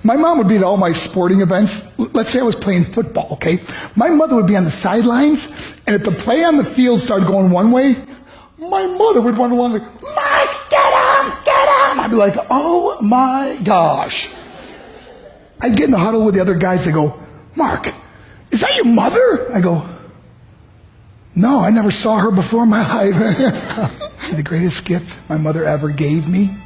My mom would be at all my sporting events. Let's say I was playing football, okay? My mother would be on the sidelines, and if the play on the field started going one way, my mother would run along like, Mark, get him, get him! I'd be like, oh my gosh. I'd get in the huddle with the other guys. They go, Mark, is that your mother? I go, no, I never saw her before in my life. See, the greatest gift my mother ever gave me,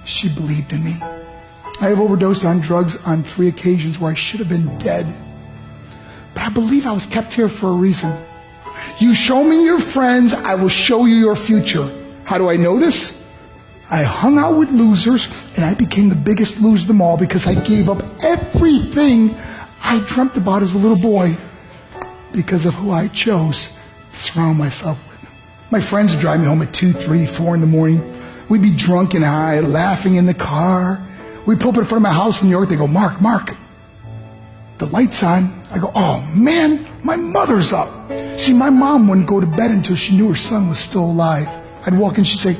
she believed in me. I have overdosed on drugs on 3 occasions where I should have been dead. But I believe I was kept here for a reason. You show me your friends, I will show you your future. How do I know this? I hung out with losers, and I became the biggest loser of them all because I gave up everything I dreamt about as a little boy because of who I chose to surround myself with. My friends would drive me home at 2, 3, 4 in the morning. We'd be drunk and high, laughing in the car. We'd pull up in front of my house in New York. They go, Mark, the light's on. I go, oh man, my mother's up. See, my mom wouldn't go to bed until she knew her son was still alive. I'd walk in, she'd say,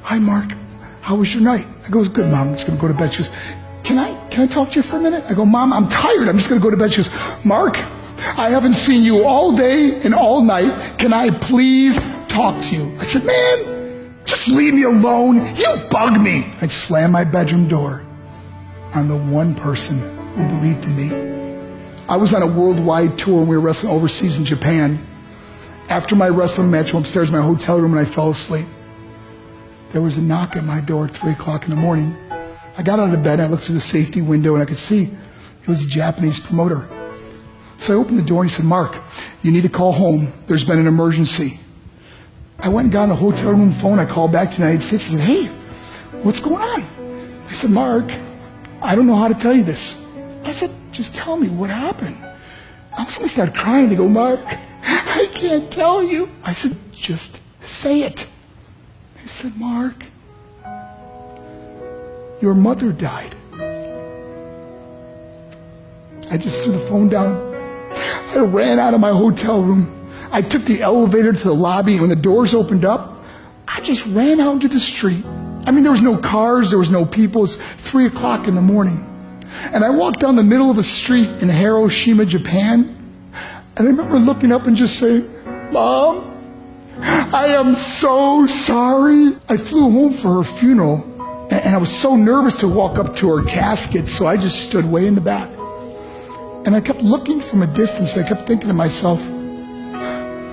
hi, Mark, how was your night? I go, it was good, Mom. I'm just going to go to bed. She goes, can I talk to you for a minute? I go, Mom, I'm tired. I'm just going to go to bed. She goes, Mark, I haven't seen you all day and all night. Can I please talk to you? I said, man, just leave me alone. You bug me. I'd slam my bedroom door on the one person who believed in me. I was on a worldwide tour and we were wrestling overseas in Japan. After my wrestling match, I went upstairs in my hotel room and I fell asleep. There was a knock at my door at 3 o'clock in the morning. I got out of bed and I looked through the safety window and I could see it was a Japanese promoter. So I opened the door and he said, Mark, you need to call home. There's been an emergency. I went and got on the hotel room phone. I called back to the United States and said, hey, what's going on? I said, Mark, I don't know how to tell you this. I said, just tell me what happened. I suddenly started crying. They go, Mark, I can't tell you. I said, just say it. He said, Mark, your mother died. I just threw the phone down. I ran out of my hotel room. I took the elevator to the lobby, and when the doors opened up, I just ran out into the street. I mean, there was no cars, there was no people. It was 3 o'clock in the morning. And I walked down the middle of a street in Hiroshima, Japan, and I remember looking up and just saying, Mom, I am so sorry. I flew home for her funeral, and I was so nervous to walk up to her casket, so I just stood way in the back. And I kept looking from a distance, and I kept thinking to myself,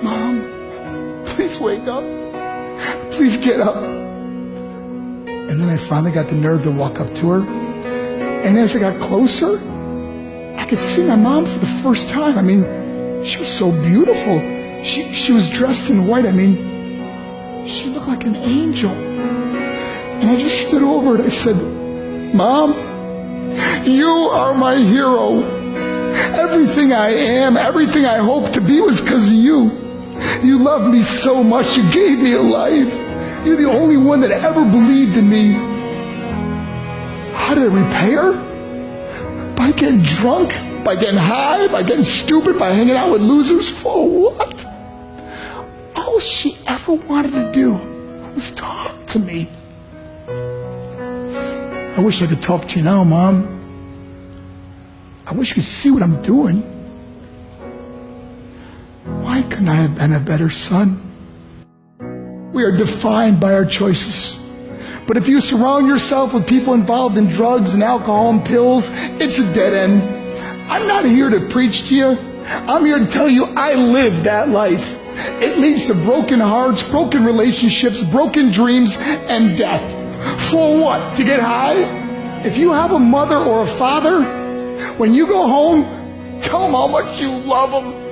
Mom, please wake up. Please get up. And then I finally got the nerve to walk up to her. And as I got closer, I could see my mom for the first time. I mean, she was so beautiful. She was dressed in white. I mean, she looked like an angel. And I just stood over her and I said, Mom, you are my hero. Everything I am, everything I hope to be was because of you. You loved me so much. You gave me a life. You're the only one that ever believed in me. How did I repay her? By getting drunk? By getting high? By getting stupid? By hanging out with losers? For what? All she ever wanted to do was talk to me. I wish I could talk to you now, Mom. I wish you could see what I'm doing. Why couldn't I have been a better son? We are defined by our choices. But if you surround yourself with people involved in drugs and alcohol and pills, it's a dead end. I'm not here to preach to you. I'm here to tell you I lived that life. It leads to broken hearts, broken relationships, broken dreams, and death. For what? To get high? If you have a mother or a father, when you go home, tell them how much you love them.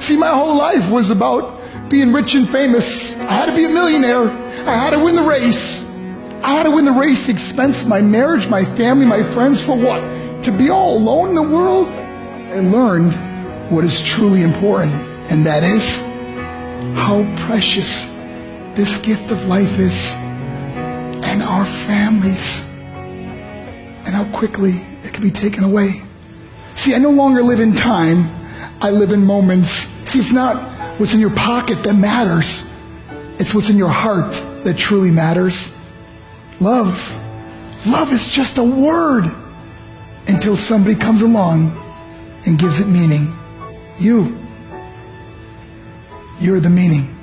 See, my whole life was about being rich and famous. I had to be a millionaire. I had to win the race. I had to win the race at the expense of my marriage, my family, my friends. For what? To be all alone in the world? I learned what is truly important, and that is how precious this gift of life is, and our families, and how quickly it can be taken away. See, I no longer live in time. I live in moments. See, it's not what's in your pocket that matters. It's what's in your heart that truly matters. Love Love is just a word until somebody comes along and gives it meaning. You're the meaning.